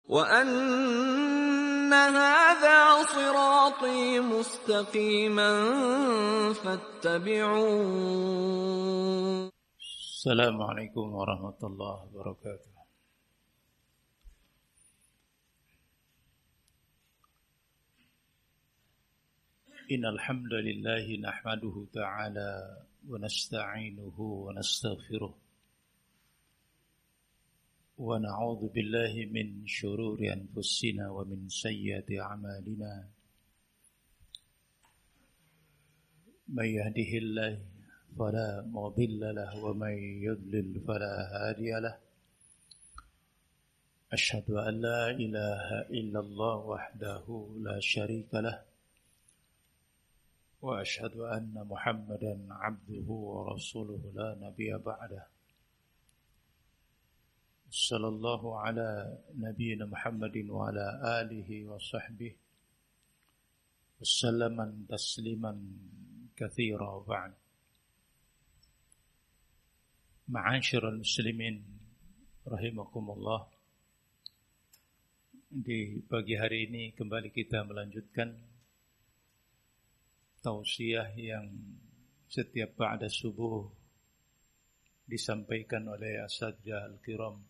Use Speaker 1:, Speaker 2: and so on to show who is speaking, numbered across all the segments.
Speaker 1: وَأَنَّ هَذَا صِرَاطِي مُسْتَقِيمًا فَاتَّبِعُوهُ.
Speaker 2: Assalamualaikum warahmatullahi wabarakatuh. Innal hamdalillah nahmaduhu ta'ala wa nasta'inuhu wa nastaghfiruh wa na'udzu billahi min shururi anfusina wa min sayyiati a'malina. May yahdihillahu fala mudilla lahu wa may yudlil fala hadiya lahu. Asyhadu an la ilaha illallah wahdahu la syarika lahu wa asyhadu anna Muhammadan abduhu wa rasuluhu la nabiyya ba'dah. Sallallahu ala nabiyyina Muhammadin wa ala alihi wa sahbihi wasallaman tasliman katsira ba'd. Ma'asyiral muslimin rahimakumullah. Di pagi hari ini kembali kita melanjutkan tausiah yang setiap ba'da subuh disampaikan oleh Asatidz al-kiram.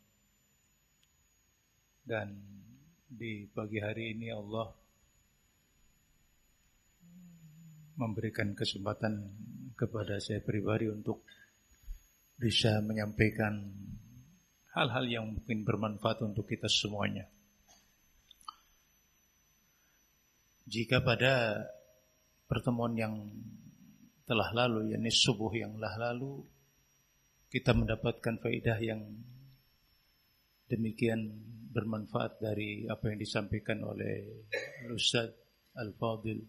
Speaker 2: Dan di pagi hari ini Allah memberikan kesempatan kepada saya pribadi untuk bisa menyampaikan hal-hal yang mungkin bermanfaat untuk kita semuanya. Jika pada pertemuan yang telah lalu, yakni subuh yang telah lalu, kita mendapatkan faedah yang demikian bermanfaat dari apa yang disampaikan oleh Ustaz Al-Fadil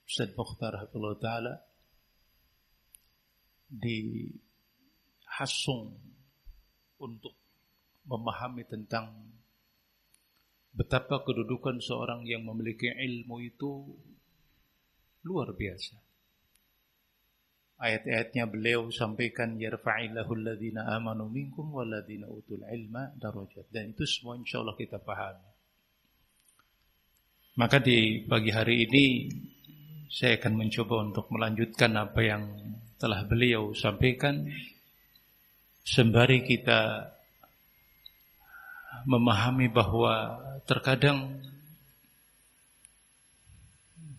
Speaker 2: Ustaz Mukhtar hafizahullah ta'ala di hasung untuk memahami tentang betapa kedudukan seorang yang memiliki ilmu itu luar biasa. Ayat-ayatnya beliau sampaikan yarfa'illahu alladhina amanu minkum walladhina utul ilma darajat, dan itu semua insyaallah kita pahami. Maka di pagi hari ini saya akan mencoba untuk melanjutkan apa yang telah beliau sampaikan sembari kita memahami bahwa terkadang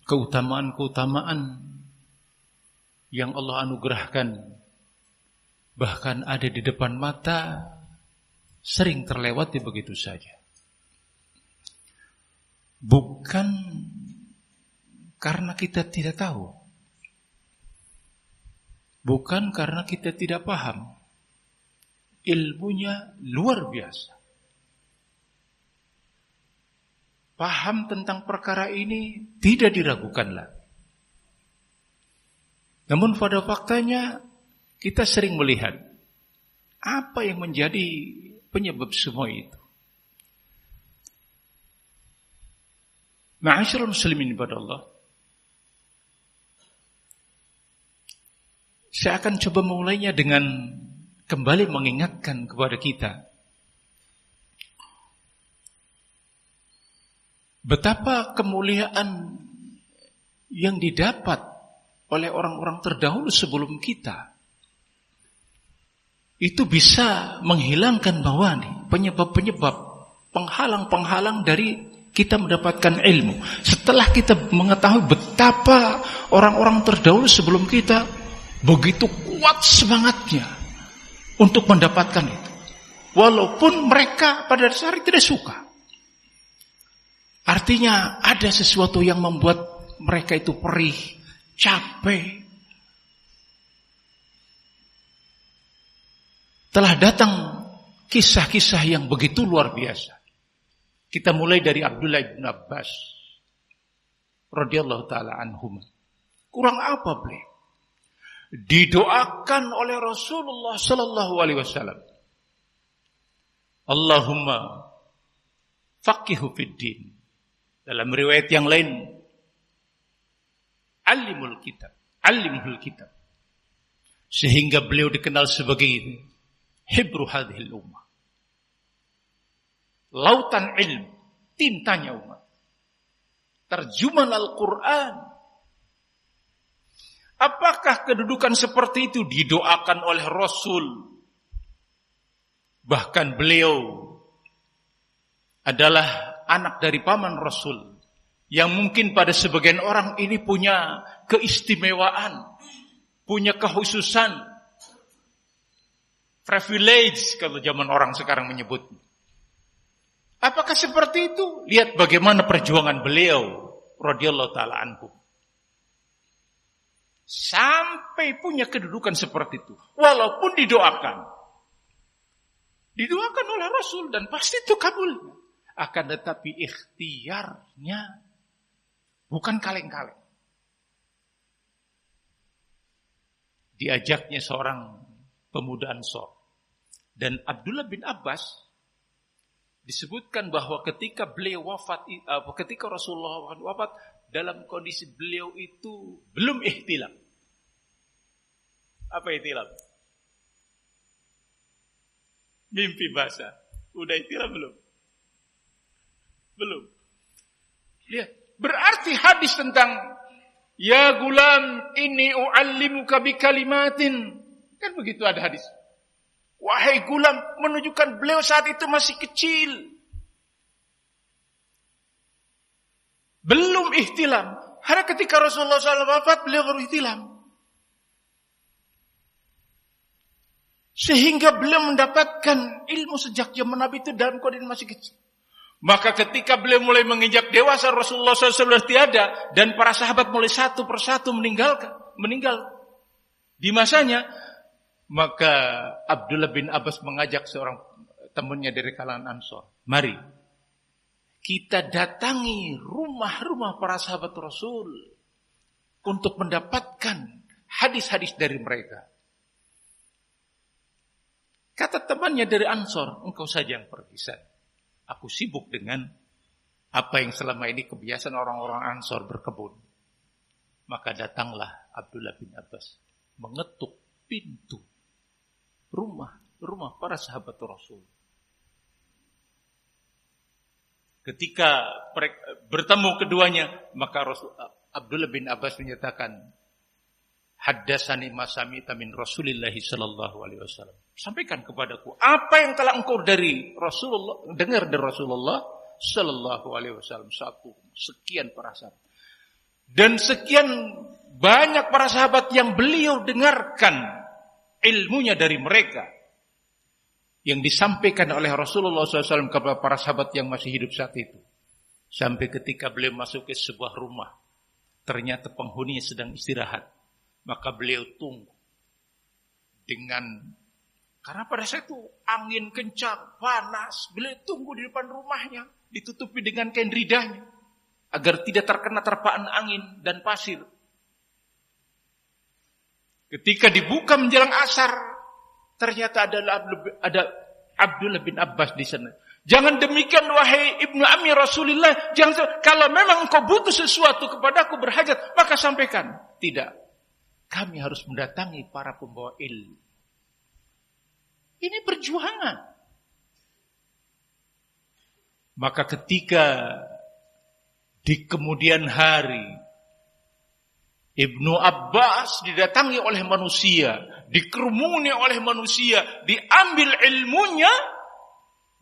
Speaker 2: keutamaan-keutamaan yang Allah anugerahkan bahkan ada di depan mata sering terlewati begitu saja. Bukan karena kita tidak tahu, bukan karena kita tidak paham. Ilmunya luar biasa. Paham tentang perkara ini tidak diragukan lagi. Namun pada faktanya kita sering melihat apa yang menjadi penyebab semua itu. Ma'asyiral muslimin ibadallah. Saya akan coba memulainya dengan kembali mengingatkan kepada kita betapa kemuliaan yang didapat oleh orang-orang terdahulu sebelum kita itu bisa menghilangkan bawani, penyebab-penyebab, penghalang-penghalang dari kita mendapatkan ilmu. Setelah kita mengetahui betapa orang-orang terdahulu sebelum kita begitu kuat semangatnya untuk mendapatkan itu, walaupun mereka pada dasarnya tidak suka. Artinya ada sesuatu yang membuat mereka itu perih, capek. Telah datang kisah-kisah yang begitu luar biasa. Kita mulai dari Abdullah bin Abbas radhiyallahu taala anhuma. Kurang apa beliau? Didoakan oleh Rasulullah sallallahu alaihi wasallam, Allahumma faqihu fid din. Dalam riwayat yang lain, alimul kitab. Sehingga beliau dikenal sebagai hibru hadhil ummah, lautan ilmu, tintanya umat. Terjemahan Al-Quran. Apakah kedudukan seperti itu didoakan oleh Rasul? Bahkan beliau adalah anak dari paman Rasul, yang mungkin pada sebagian orang ini punya keistimewaan, punya kekhususan, privilege kalau zaman orang sekarang menyebut. Apakah seperti itu? Lihat bagaimana perjuangan beliau radhiyallahu taala anhu. Sampai punya kedudukan seperti itu, walaupun didoakan oleh Rasul dan pasti itu kabul. Akan tetapi ikhtiarnya bukan kaleng-kaleng. Diajaknya seorang pemuda Ansor. Dan Abdullah bin Abbas disebutkan bahwa ketika beliau wafat, ketika Rasulullah wafat, dalam kondisi beliau itu belum ihtilam. Apa ihtilam? Mimpi basah. Udah ihtilam belum? Belum. Lihat, berarti hadis tentang ya gulam inni u'allimuka bi kalimatin. Kan begitu ada hadis. Wahai gulam, menunjukkan beliau saat itu masih kecil. Belum ihtilam. Karena ketika Rasulullah SAW wafat, beliau baru ihtilam. Sehingga beliau mendapatkan ilmu sejak zaman Nabi itu dalam kondisi masih kecil. Maka ketika beliau mulai menginjak dewasa, Rasulullah SAW sudah tiada, dan para sahabat mulai satu persatu meninggal di masanya. Maka Abdullah bin Abbas mengajak seorang temannya dari kalangan Ansor, mari kita datangi rumah-rumah para sahabat Rasul untuk mendapatkan hadis-hadis dari mereka. Kata temannya dari Ansor, engkau saja yang pergi, aku sibuk dengan apa yang selama ini kebiasaan orang-orang Ansor berkebun. Maka datanglah Abdullah bin Abbas mengetuk pintu rumah para sahabat Rasul. Ketika bertemu keduanya, maka Abdullah bin Abbas menyatakan, haddatsani ma sami'ta min Rasulillah sallallahu alaihi wasallam. Sampaikan kepadaku apa yang telah engkau dari Rasulullah dengar dari Rasulullah sallallahu alaihi wasallam. Sekian para sahabat. Dan sekian banyak para sahabat yang beliau dengarkan ilmunya dari mereka, yang disampaikan oleh Rasulullah SAW kepada para sahabat yang masih hidup saat itu. Sampai ketika beliau masuk ke sebuah rumah, ternyata penghuninya sedang istirahat. Maka beliau tunggu karena pada saat itu angin kencang, panas. Beliau tunggu di depan rumahnya, ditutupi dengan kain ridahnya, agar tidak terkena terpaan angin dan pasir. Ketika dibuka menjelang asar, ternyata ada Abdullah bin Abbas di sana. Jangan demikian wahai ibnu ammi Rasulullah. Kalau memang engkau butuh sesuatu kepadaku, berhajat, maka sampaikan. Tidak. Kami harus mendatangi para pembawa ilmu. Ini perjuangan. Maka ketika di kemudian hari Ibnu Abbas didatangi oleh manusia, dikerumuni oleh manusia, diambil ilmunya,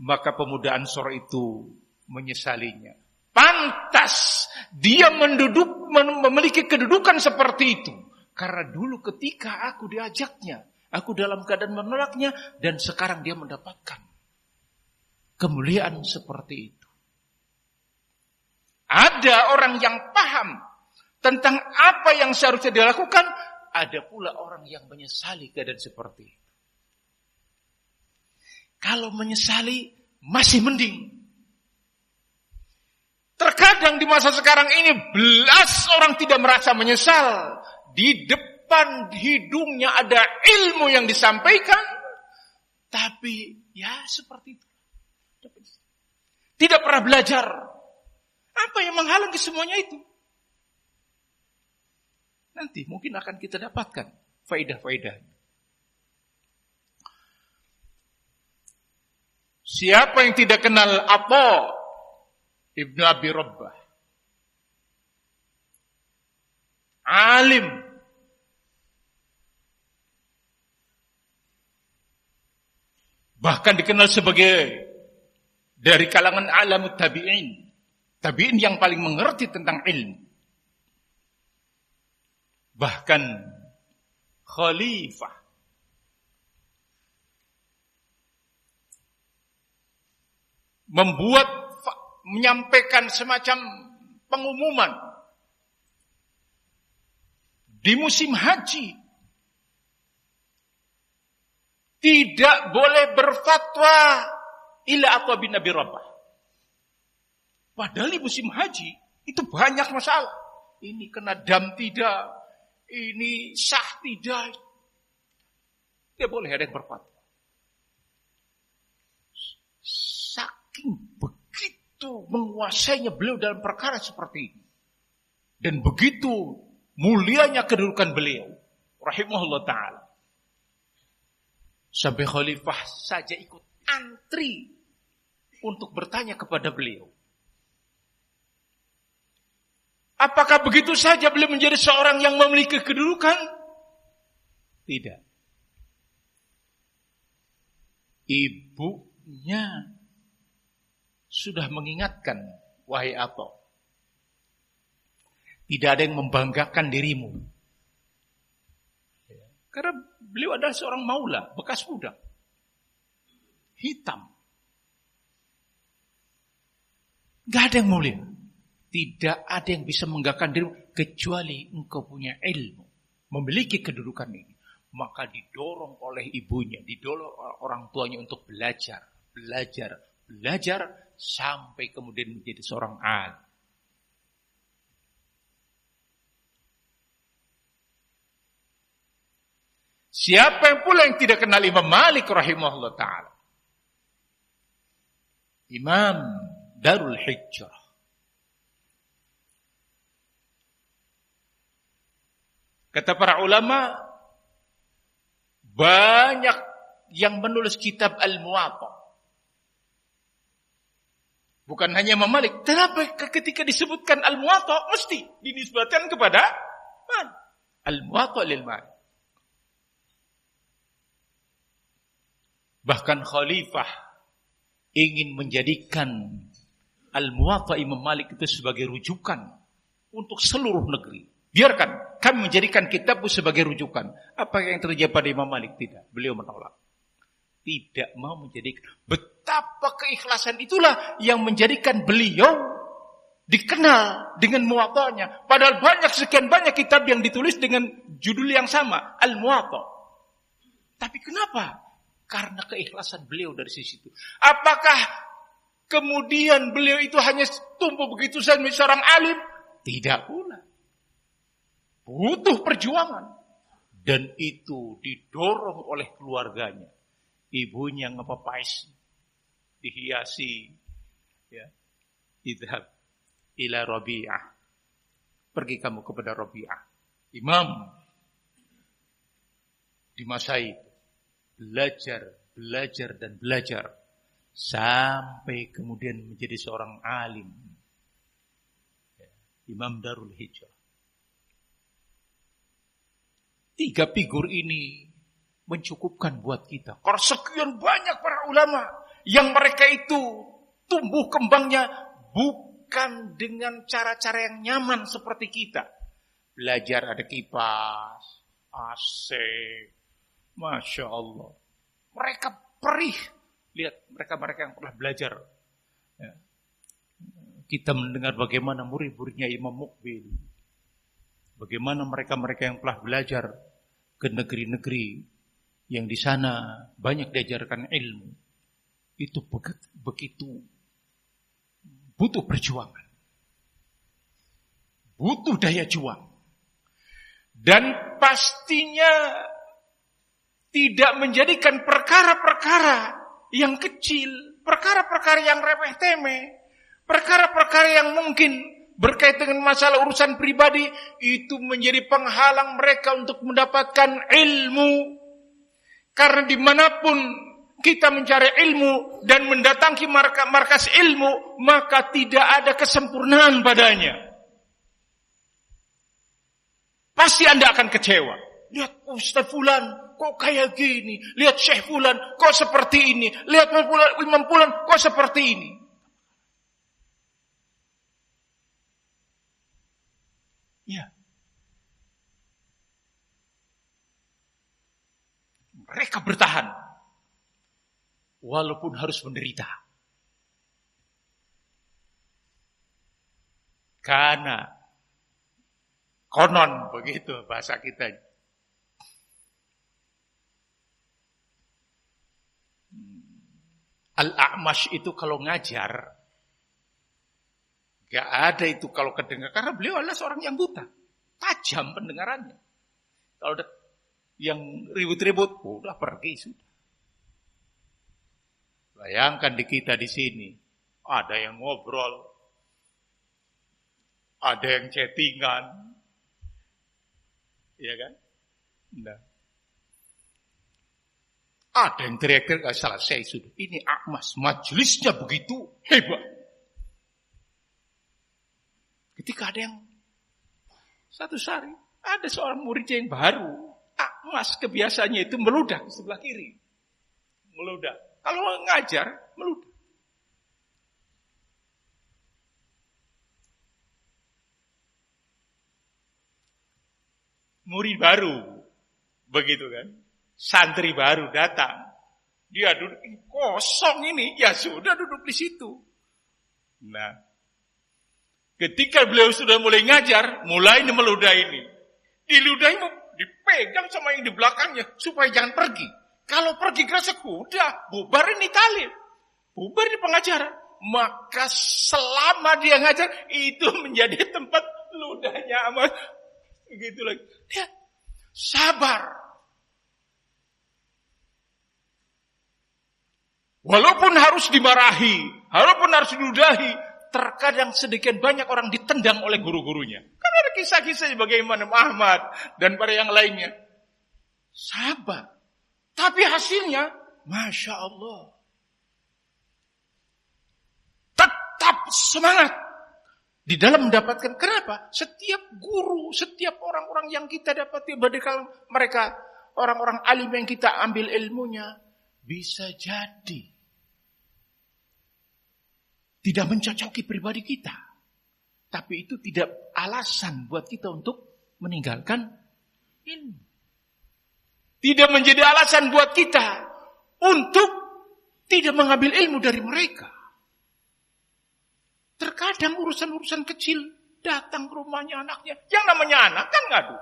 Speaker 2: maka pemuda Ansor itu menyesalinya. Pantas dia memiliki kedudukan seperti itu. Karena dulu ketika aku diajaknya, aku dalam keadaan menolaknya, dan sekarang dia mendapatkan kemuliaan seperti itu. Ada orang yang paham tentang apa yang seharusnya dilakukan, ada pula orang yang menyesali keadaan seperti itu. Kalau menyesali masih mending. Terkadang di masa sekarang ini belas orang tidak merasa menyesal. Di depan hidungnya ada ilmu yang disampaikan, tapi ya seperti itu. Tidak pernah belajar. Apa yang menghalangi semuanya itu? Nanti mungkin akan kita dapatkan faedah-faedahnya. Siapa yang tidak kenal Atha Ibnu Abi Rabbah? Alim. Bahkan dikenal sebagai dari kalangan alamut tabi'in. Tabi'in yang paling mengerti tentang ilmu. Bahkan khalifah. Menyampaikan semacam pengumuman di musim haji. Tidak boleh berfatwa ila Atha bin Abi Rabbah. Padahal di musim haji itu banyak masalah. Ini kena dam tidak, ini sah tidak. Tidak boleh ada yang berfatwa. Saking begitu menguasainya beliau dalam perkara seperti ini. Dan begitu mulianya kedudukan beliau. Rahimahullah ta'ala. Sampai khalifah saja ikut antri untuk bertanya kepada beliau. Apakah begitu saja beliau menjadi seorang yang memiliki kedudukan? Tidak. Ibunya sudah mengingatkan, wahai Atha, tidak ada yang membanggakan dirimu. Karena beliau adalah seorang maula, bekas budak. Hitam. Gak ada yang mulia. Tidak ada yang bisa membanggakan dirimu kecuali engkau punya ilmu. Memiliki kedudukan ini. Maka didorong oleh ibunya, didorong orang tuanya untuk belajar. Belajar sampai kemudian menjadi seorang alim. Siapa yang pula yang tidak kenal Imam Malik rahimahullah ta'ala? Imam Darul Hijrah. Kata para ulama, banyak yang menulis kitab Al-Muwatta. Bukan hanya Imam Malik. Kenapa ketika disebutkan Al-Muwatta mesti dinisbatkan kepada man? Al-Muwatta lil Malik. Bahkan khalifah ingin menjadikan Al-Muwatta Imam Malik itu sebagai rujukan untuk seluruh negeri. Biarkan kami menjadikan kitabmu sebagai rujukan. Apa yang terjadi pada Imam Malik? Tidak. Beliau menolak. Tidak mau menjadikan. Betapa keikhlasan itulah yang menjadikan beliau dikenal dengan Muwatta'nya. Padahal sekian banyak kitab yang ditulis dengan judul yang sama. Al-Muwatta. Tapi kenapa? Karena keikhlasan beliau dari sisi itu. Apakah kemudian beliau itu hanya tumbuh begitu saja menjadi seorang alim? Tidak pula. Butuh perjuangan. Dan itu didorong oleh keluarganya. Ibunya ngepapais, dihiasi. Ya. Idhab ila Rabi'ah. Pergi kamu kepada Rabi'ah. Imam. Di masa itu. Belajar dan belajar sampai kemudian menjadi seorang alim. Imam Darul Hijrah. 3 figur ini mencukupkan buat kita. Karena sekian banyak para ulama yang mereka itu tumbuh kembangnya bukan dengan cara-cara yang nyaman seperti kita. Belajar ada kipas, AC. Masya Allah. Mereka perih. Lihat mereka-mereka yang pernah belajar. Ya. Kita mendengar bagaimana murid-muridnya Imam Muqbil. Bagaimana mereka-mereka yang telah belajar ke negeri-negeri yang di sana banyak diajarkan ilmu. Itu begitu butuh perjuangan. Butuh daya juang. Dan pastinya tidak menjadikan perkara-perkara yang kecil, perkara-perkara yang remeh-temeh, perkara-perkara yang mungkin berkaitan dengan masalah urusan pribadi, itu menjadi penghalang mereka untuk mendapatkan ilmu. Karena dimanapun kita mencari ilmu dan mendatangi markas ilmu, maka tidak ada kesempurnaan padanya. Pasti Anda akan kecewa. Lihat Ustaz Fulan kok kayak gini, lihat Syekh Fulan kok seperti ini, lihat Imam Fulan kok seperti ini. Ya. Mereka bertahan walaupun harus menderita. Karena konon begitu bahasa kita. Al-A'mash itu kalau ngajar, gak ada itu kalau kedengar. Karena beliau adalah seorang yang buta. Tajam pendengarannya. Kalau ada yang ribut-ribut, udah pergi sudah. Bayangkan di kita di sini, ada yang ngobrol, ada yang chattingan, ya kan? Nah. Ada yang teriak-teriak, gak selesai sudah. Ini A'mash, majelisnya begitu hebat. Ketika ada yang satu hari, ada seorang murid yang baru, A'mash kebiasaannya itu meludah ke sebelah kiri. Meludah. Kalau ngajar, meludah. Murid baru, begitu kan? Santri baru datang. Dia duduk, kosong ini. Ya sudah duduk di situ. Nah, ketika beliau sudah mulai ngajar, mulai meludah ini. Diludahi, dipegang sama yang di belakangnya, supaya jangan pergi. Kalau pergi kerasa, udah, bubar ini tali. Bubar di pengajaran. Maka selama dia ngajar, itu menjadi tempat ludahnya amat. Begitu lagi. Lihat, sabar. Walaupun harus dimarahi, walaupun harus diludahi, terkadang sedikit banyak orang ditendang oleh guru-gurunya. Kan ada kisah-kisah bagaimana Muhammad dan para yang lainnya. Sabar. Tapi hasilnya, Masya Allah. Tetap semangat. Di dalam mendapatkan, kenapa? Setiap guru, setiap orang-orang yang kita dapati, badai mereka, orang-orang alim yang kita ambil ilmunya, bisa jadi tidak mencocoki pribadi kita. Tapi itu tidak alasan buat kita untuk meninggalkan ilmu. Tidak menjadi alasan buat kita untuk tidak mengambil ilmu dari mereka. Terkadang urusan-urusan kecil datang ke rumahnya anaknya. Yang namanya anak kan ngadu.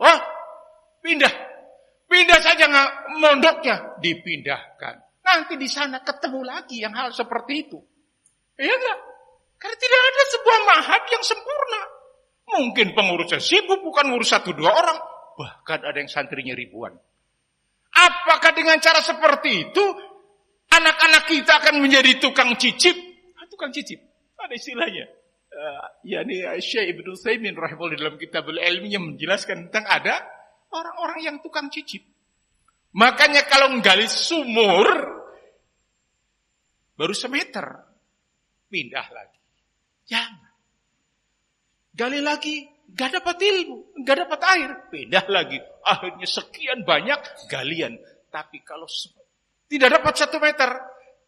Speaker 2: Oh, pindah. Pindah saja mondoknya. Dipindahkan. Nanti di sana ketemu lagi yang hal seperti itu. Iya enggak? Karena tidak ada sebuah ma'had yang sempurna. Mungkin pengurusnya sibuk, bukan ngurus 1-2 orang. Bahkan ada yang santrinya ribuan. Apakah dengan cara seperti itu, anak-anak kita akan menjadi tukang cicip? Tukang cicip, ada istilahnya. Yani Syekh Ibnu Utsaimin rahimahullah dalam kitabul ilminya menjelaskan tentang ada orang-orang yang tukang cicip. Makanya kalau menggali sumur, baru semeter. Pindah lagi. Jangan. Gali lagi, gak dapat ilmu, gak dapat air. Pindah lagi. Akhirnya sekian banyak galian. Tapi kalau tidak dapat 1 meter,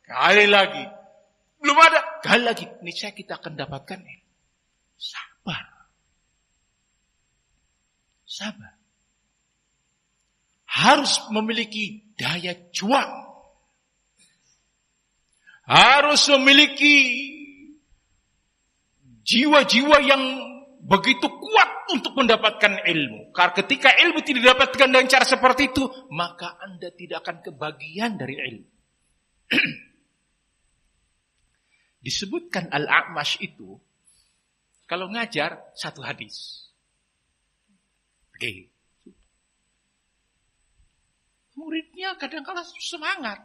Speaker 2: gali lagi. Belum ada, gali lagi. Niscaya kita akan dapatkan ilmu. Sabar. Sabar. Harus memiliki daya juang. Harus memiliki jiwa-jiwa yang begitu kuat untuk mendapatkan ilmu. Karena ketika ilmu tidak didapatkan dengan cara seperti itu, maka Anda tidak akan kebagian dari ilmu. Disebutkan Al-A'mash itu, kalau ngajar 1 hadis. Oke. Muridnya kadang-kadang semangat.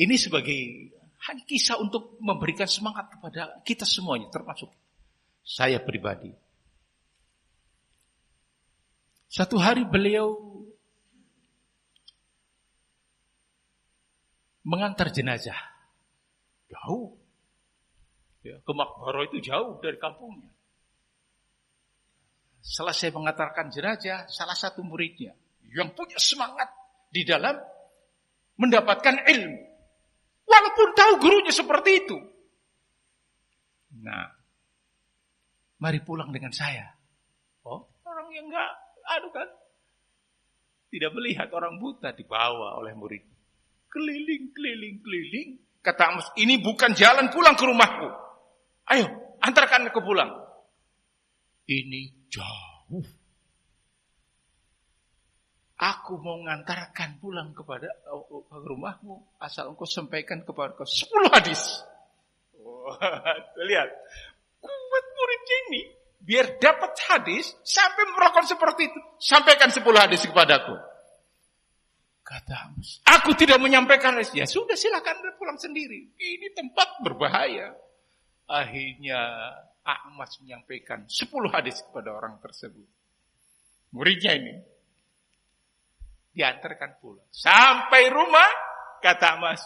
Speaker 2: Ini sebagai kisah untuk memberikan semangat kepada kita semuanya, termasuk saya pribadi. Satu hari beliau mengantar jenazah. Jauh. Ya, ke Makbaro itu jauh dari kampungnya. Selesai mengantarkan jenazah, salah satu muridnya yang punya semangat di dalam mendapatkan ilmu. Walaupun tahu gurunya seperti itu. Nah, mari pulang dengan saya. Oh, orang yang tidak melihat, orang buta dibawa oleh murid. Keliling. Kata Amos, ini bukan jalan pulang ke rumahku. Ayo, antarkan aku pulang. Ini jauh. Aku mau mengantarkan pulang kepada rumahmu asal engkau sampaikan kepada kau 10 hadis. Lihat, kuat muridnya ini biar dapat hadis sampai melakukan seperti itu. Sampaikan 10 hadis kepadaku. Kata Amos, aku tidak menyampaikan hadis. Ya sudah, silakan pulang sendiri. Ini tempat berbahaya. Akhirnya Amos menyampaikan 10 hadis kepada orang tersebut. Muridnya ini diantarkan pulang. Sampai rumah, kata Amos,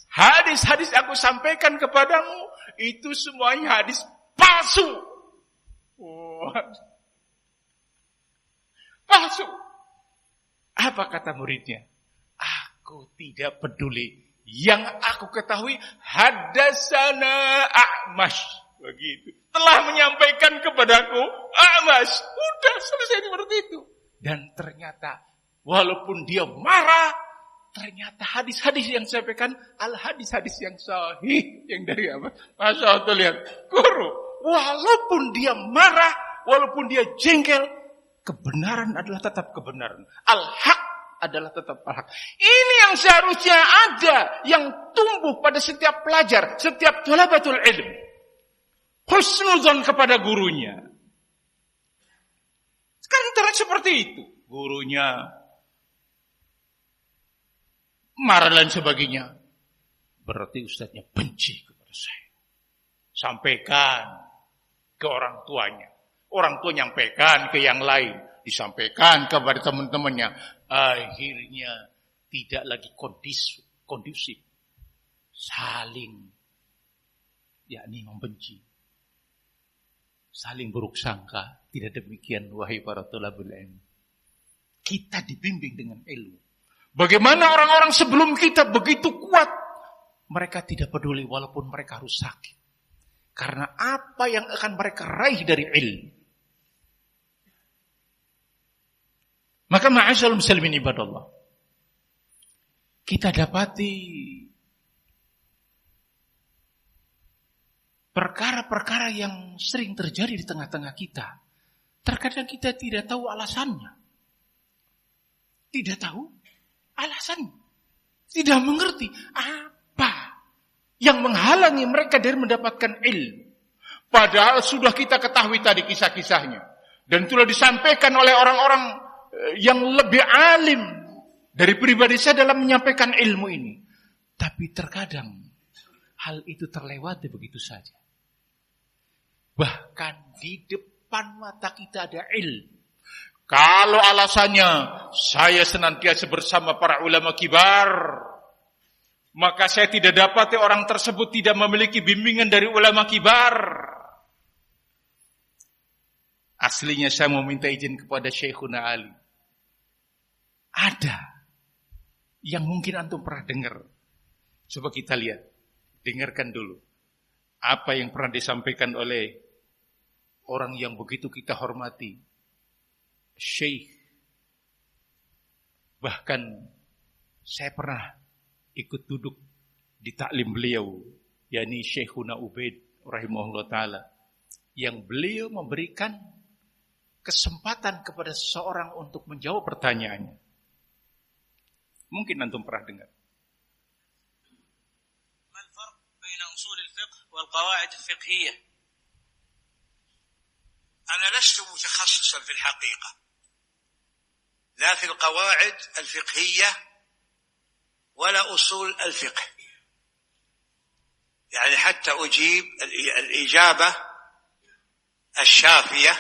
Speaker 2: hadis-hadis aku sampaikan kepadamu, itu semuanya hadis palsu. Palsu. Apa kata muridnya? Aku tidak peduli. Yang aku ketahui, hadasana A'mash. Begitu. Telah menyampaikan kepadaku, A'mash. Udah selesai seperti itu. Dan ternyata, walaupun dia marah, ternyata hadis-hadis yang disampaikan al-hadis-hadis yang sahih. Yang dari apa? Masya Allah, lihat. Guru, walaupun dia marah, walaupun dia jengkel, kebenaran adalah tetap kebenaran. Al-haq adalah tetap al-haq. Ini yang seharusnya ada, yang tumbuh pada setiap pelajar, setiap thalabatul ilm. Husnuzon kepada gurunya. Sekarang terlihat seperti itu. Gurunya marah dan sebagainya. Berarti ustadznya benci kepada saya. Sampaikan ke orang tuanya. Orang tua nyampaikan ke yang lain. Disampaikan kepada teman-temannya. Akhirnya tidak lagi kondusif. Saling yakni membenci. Saling buruk sangka. Tidak demikian wahai para thalabul ilm. Kita dibimbing dengan ilmu. Bagaimana orang-orang sebelum kita begitu kuat. Mereka tidak peduli walaupun mereka harus sakit. Karena apa yang akan mereka raih dari ilmu. Maka ma'asyarul muslimin ibadallah. Kita dapati perkara-perkara yang sering terjadi di tengah-tengah kita. Terkadang kita tidak tahu alasannya. Tidak tahu alasannya. Tidak mengerti apa yang menghalangi mereka dari mendapatkan ilmu. Padahal sudah kita ketahui tadi kisah-kisahnya. Dan telah disampaikan oleh orang-orang yang lebih alim dari pribadi saya dalam menyampaikan ilmu ini. Tapi terkadang hal itu terlewati begitu saja. Bahkan di depan mata kita ada ilmu. Kalau alasannya saya senantiasa bersama para ulama kibar, maka saya tidak dapati orang tersebut tidak memiliki bimbingan dari ulama kibar. Aslinya saya mau minta izin kepada Syekhuna Ali. Ada yang mungkin antum pernah dengar. Coba kita lihat. Dengarkan dulu. Apa yang pernah disampaikan oleh orang yang begitu kita hormati. Syekh. Bahkan saya pernah ikut duduk di taklim beliau. yakni Syekhuna Ubaid rahimahullah ta'ala. Yang beliau memberikan kesempatan kepada seseorang untuk menjawab pertanyaannya. Mungkin antum pernah dengar.
Speaker 3: ما الفرق بين أصول الفقه والقواعد الفقهية؟ أنا لست متخصصا في الحقيقة لا في القواعد الفقهية ولا أصول الفقه، يعني حتى أجيب الإجابة الشافية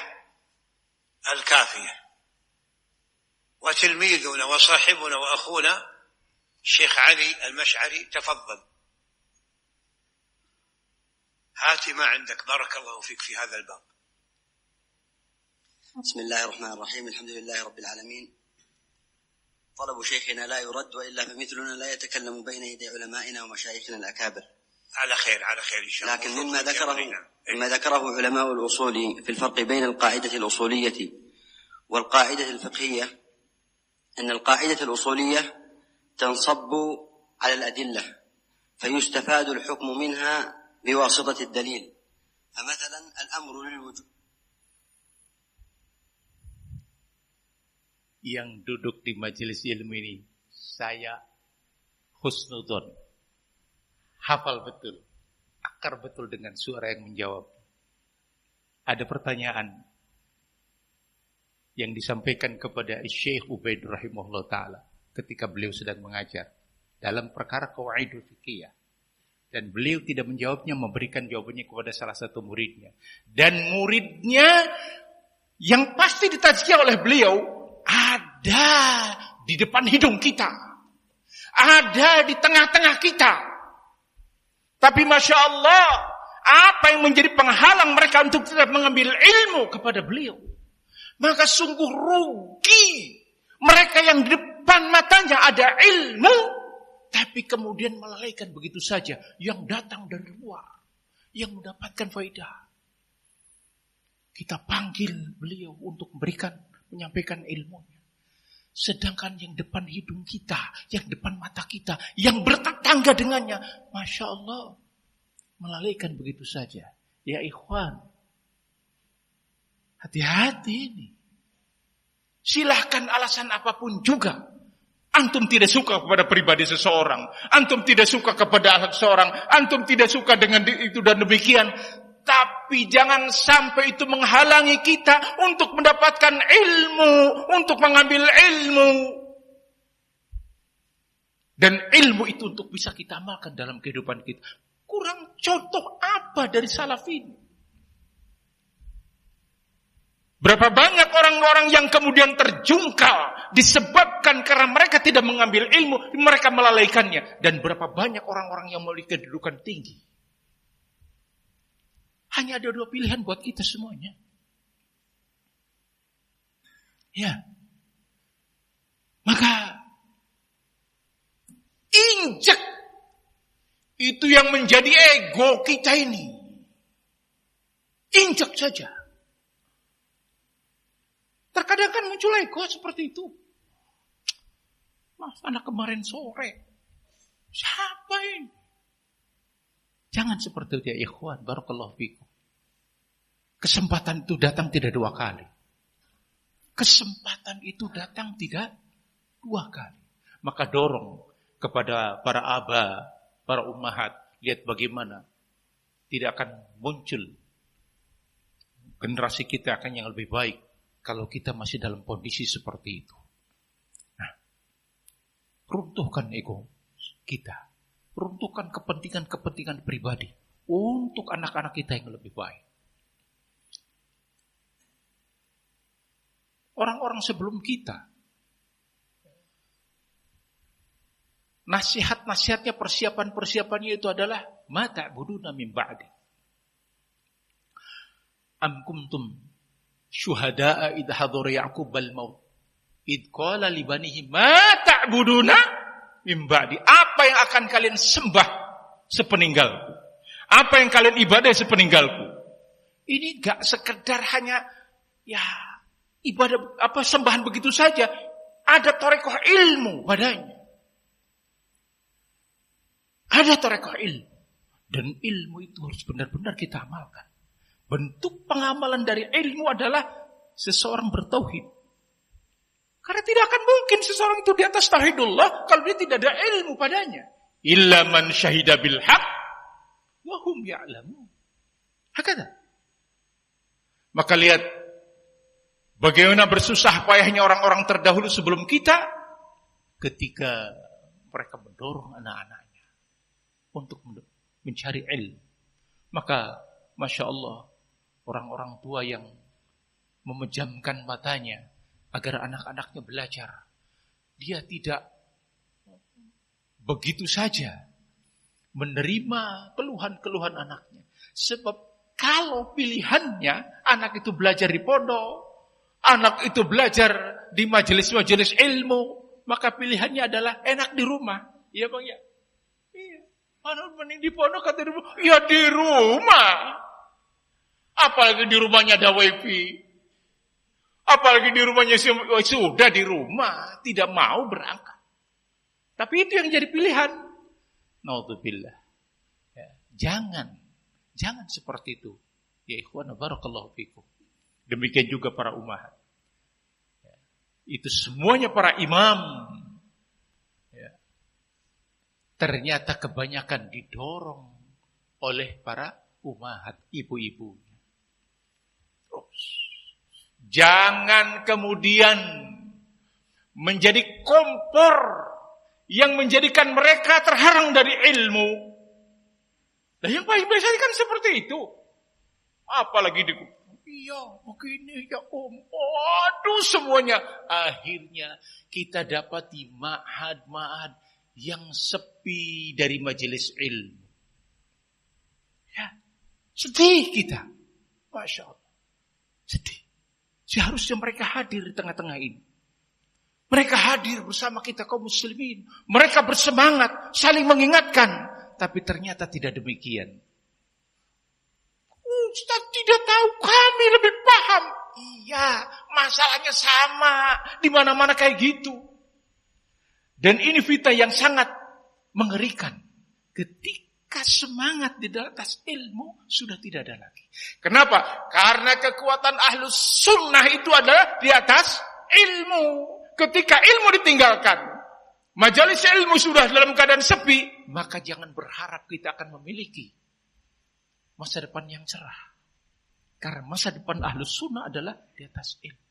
Speaker 3: الكافية. وتلميذنا وصاحبنا وأخونا
Speaker 4: الشيخ علي المشعري تفضل. هات ما عندك، بارك الله فيك في هذا الباب.
Speaker 5: بسم الله الرحمن الرحيم. الحمد لله رب العالمين. طلب شيخنا لا يرد، وإلا فمثلنا لا يتكلم بين يدي علمائنا ومشايخنا الأكابر.
Speaker 4: على خير على خير إن شاء الله.
Speaker 5: لكن مما ذكره علماء الأصول في الفرق بين القاعدة الأصولية والقاعدة الفقهية، أن القاعدة الأصولية تنصب على الأدلة فيستفاد الحكم منها بواسطة الدليل. فمثلا الأمر للوجوب.
Speaker 2: Yang duduk di majelis ilmu ini, saya husnudon, hafal betul, akar betul dengan suara yang menjawab. Ada pertanyaan yang disampaikan kepada Syekh Ubaid rahimahullah ta'ala ketika beliau sedang mengajar dalam perkara qawaidul fiqhiyah, dan beliau tidak menjawabnya, memberikan jawabannya kepada salah satu muridnya, dan muridnya yang pasti ditazkiyah oleh beliau ada di depan hidung kita, ada di tengah-tengah kita. Tapi Masya Allah, apa yang menjadi penghalang mereka untuk tidak mengambil ilmu kepada beliau? Maka sungguh rugi mereka yang di depan matanya ada ilmu, tapi kemudian melalaikan begitu saja yang datang dari luar, yang mendapatkan faedah. Kita panggil beliau untuk menyampaikan ilmunya. Sedangkan yang depan hidung kita, yang depan mata kita, yang bertetangga dengannya, Masya Allah, melalaikan begitu saja. Ya ikhwan, hati-hati ini. Silahkan alasan apapun juga. Antum tidak suka kepada pribadi seseorang, antum tidak suka kepada seseorang, antum tidak suka dengan itu dan demikian. Tapi jangan sampai itu menghalangi kita untuk mendapatkan ilmu, untuk mengambil ilmu. Dan ilmu itu untuk bisa kita amalkan dalam kehidupan kita. Kurang contoh apa dari salaf ini? Berapa banyak orang-orang yang kemudian terjungkal disebabkan karena mereka tidak mengambil ilmu, mereka melalaikannya. Dan berapa banyak orang-orang yang memiliki kedudukan tinggi. Hanya ada dua pilihan buat kita semuanya. Ya. Maka injak itu yang menjadi ego kita ini. Injak saja. Terkadang kan muncul ego seperti itu. Maaf, anak kemarin sore. Siapa ini? Jangan seperti itu ya ikhwan, barakallahu fikum. Kesempatan itu datang tidak dua kali. Kesempatan itu datang tidak dua kali. Maka dorong kepada para aba, para ummahat, lihat bagaimana tidak akan muncul generasi kita akan yang lebih baik kalau kita masih dalam kondisi seperti itu. Nah, runtuhkan ego kita. Runtuhkan kepentingan-kepentingan pribadi untuk anak-anak kita yang lebih baik. Orang-orang sebelum kita, nasihat-nasihatnya, persiapan-persiapannya itu adalah ma ta'buduna min ba'di. Am kuntum syuhada'a idh hadara Ya'qub al-maut idh qala li banihi ma ta'buduna min ba'di. Apa yang akan kalian sembah sepeninggalku? Apa yang kalian ibadah sepeninggalku? Ini enggak sekedar hanya ibadah sembahan begitu saja. Ada torekoh ilmu padanya. Ada torekoh ilmu. Dan ilmu itu harus benar-benar kita amalkan. Bentuk pengamalan dari ilmu adalah seseorang bertauhid. Karena tidak akan mungkin seseorang itu di atas tauhidullah kalau dia tidak ada ilmu padanya. Illa man syahida bil haqq wa hum ya'lamun. Hakada. Maka lihat bagaimana bersusah payahnya orang-orang terdahulu sebelum kita ketika mereka mendorong anak-anaknya untuk mencari ilmu. Maka Masya Allah, orang-orang tua yang memejamkan matanya agar anak-anaknya belajar. Dia tidak begitu saja menerima keluhan-keluhan anaknya. Sebab kalau pilihannya anak itu belajar di pondok, anak itu belajar di majelis-majelis ilmu, maka pilihannya adalah enak di rumah. Iya Bang ya? Iya. Mana mending di pondok atau di rumah? Ya di rumah. Apalagi di rumahnya ada wifi. Apalagi di rumahnya sudah di rumah, tidak mau berangkat. Tapi itu yang jadi pilihan. Naudzubillah. Ya, jangan seperti itu. Ya ikhwan, barakallahu fikum. Demikian juga para ummahat. Ya, itu semuanya para imam. Ya. Ternyata kebanyakan didorong oleh para ummahat, ibu-ibu. Terus. Jangan kemudian menjadi kompor yang menjadikan mereka terhalang dari ilmu. Nah, yang paling biasa kan seperti itu. Apalagi iya, begini ya aduh semuanya. Akhirnya kita dapati ma'had yang sepi dari majelis ilmu. Ya, sedih kita. Masya Allah. Sedih. Seharusnya mereka hadir di tengah-tengah ini. Mereka hadir bersama kita kaum muslimin. Mereka bersemangat, saling mengingatkan. Tapi ternyata tidak demikian. Ustaz tidak tahu, kami lebih paham. Iya, masalahnya sama. Di mana-mana kayak gitu. Dan ini fitnah yang sangat mengerikan. Ketika semangat di atas ilmu sudah tidak ada lagi. Kenapa? Karena kekuatan ahlus sunnah itu adalah di atas ilmu. Ketika ilmu ditinggalkan, majelis ilmu sudah dalam keadaan sepi, maka jangan berharap kita akan memiliki masa depan yang cerah. Karena masa depan ahlus sunnah adalah di atas ilmu.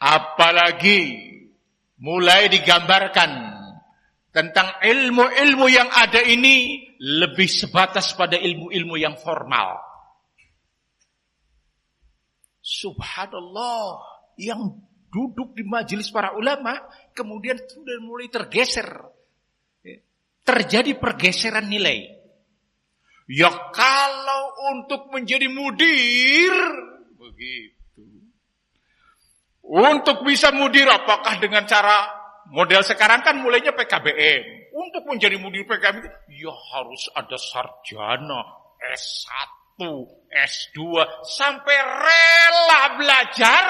Speaker 2: Apalagi mulai digambarkan tentang ilmu-ilmu yang ada ini lebih sebatas pada ilmu-ilmu yang formal. Subhanallah, yang duduk di majelis para ulama kemudian sudah mulai tergeser. Terjadi pergeseran nilai. Ya kalau untuk menjadi mudir, begitu. Untuk bisa mudir apakah dengan cara model sekarang kan mulainya PKBM. Untuk menjadi mudir PKBM ya harus ada sarjana S1. S2 sampai rela belajar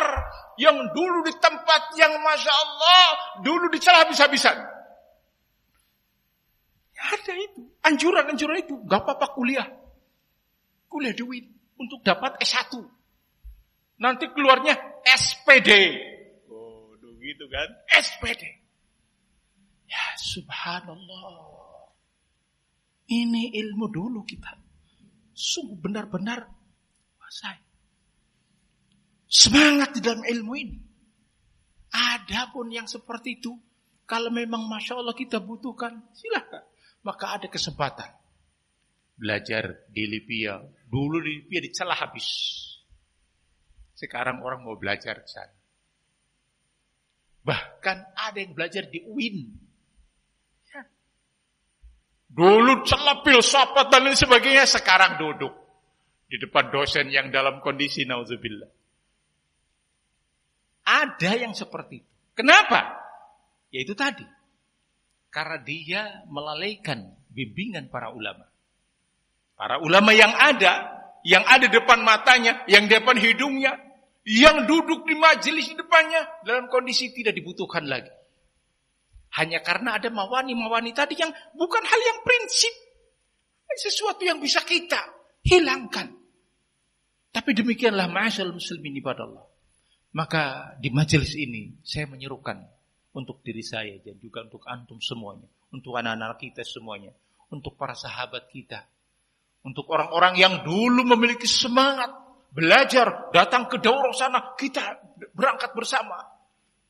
Speaker 2: yang dulu di tempat yang Masya Allah dulu dicela habis-habisan. Ada itu, anjuran itu, gak apa-apa kuliah di UIN untuk dapat S1. Nanti keluarnya SPD. Oh, gitu kan? SPD. Ya subhanallah. Ini ilmu dulu kita. Sungguh benar-benar kuasai. Semangat di dalam ilmu ini. Adapun yang seperti itu, kalau memang Masya Allah kita butuhkan, silakan. Maka ada kesempatan. Belajar di Libya. Dulu di Libya dicela habis. Sekarang orang mau belajar ke sana. Bahkan ada yang belajar di UIN. Dulu celah filsafat dan lain sebagainya, sekarang duduk di depan dosen yang dalam kondisi nauzubillah. Ada yang seperti itu. Kenapa? Yaitu tadi. Karena dia melalaikan bimbingan para ulama. Para ulama yang ada depan matanya, yang depan hidungnya, yang duduk di majelis di depannya dalam kondisi tidak dibutuhkan lagi. Hanya karena ada mawani-mawani tadi yang bukan hal yang prinsip. Sesuatu yang bisa kita hilangkan. Tapi demikianlah ma'asyal muslimin ibadallah. Maka di majelis ini saya menyerukan untuk diri saya dan juga untuk antum semuanya. Untuk anak-anak kita semuanya. Untuk para sahabat kita. Untuk orang-orang yang dulu memiliki semangat. Belajar, datang ke daurah sana. Kita berangkat bersama.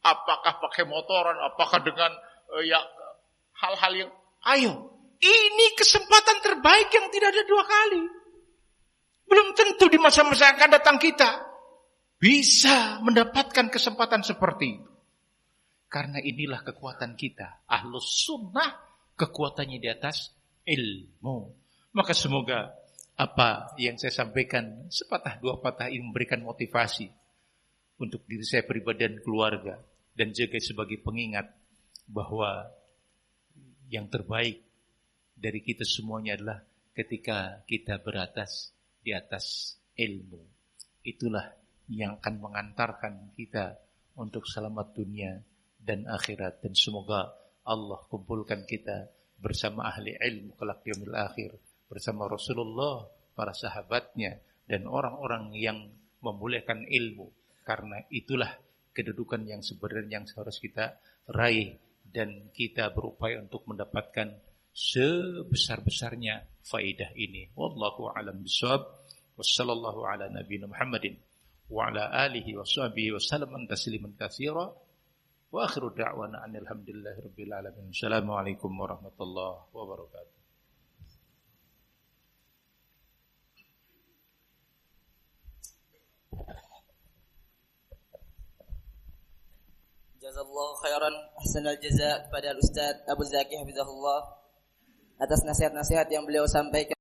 Speaker 2: Apakah pakai motoran, apakah dengan hal-hal yang ayo, ini kesempatan terbaik yang tidak ada dua kali. Belum tentu di masa-masa yang akan datang kita bisa mendapatkan kesempatan seperti itu. Karena inilah kekuatan kita. Ahlus sunnah kekuatannya di atas ilmu. Maka semoga apa yang saya sampaikan sepatah dua patah ini memberikan motivasi untuk diri saya pribadi dan keluarga, dan juga sebagai pengingat bahwa yang terbaik dari kita semuanya adalah ketika kita di atas ilmu. Itulah yang akan mengantarkan kita untuk selamat dunia dan akhirat. Dan semoga Allah kumpulkan kita bersama ahli ilmu kelak di yaumil akhir, bersama Rasulullah, para sahabatnya, dan orang-orang yang memuliakan ilmu. Karena itulah kedudukan yang sebenarnya yang harus kita raih, dan kita berupaya untuk mendapatkan sebesar-besarnya faidah ini. Wallahu a'lam bishawab. Wassallallahu ala nabiyina Muhammadin wa ala alihi wa sahbihi wa sallam tasliman katsira. Wa akhiru da'wana alhamdulillahi rabbil alamin. Assalamualaikum warahmatullahi wabarakatuh.
Speaker 6: Jazakallahu khairan ahsanal jaza kepada Ustaz Abu Zaki hafizahullah atas nasihat-nasihat yang beliau sampaikan.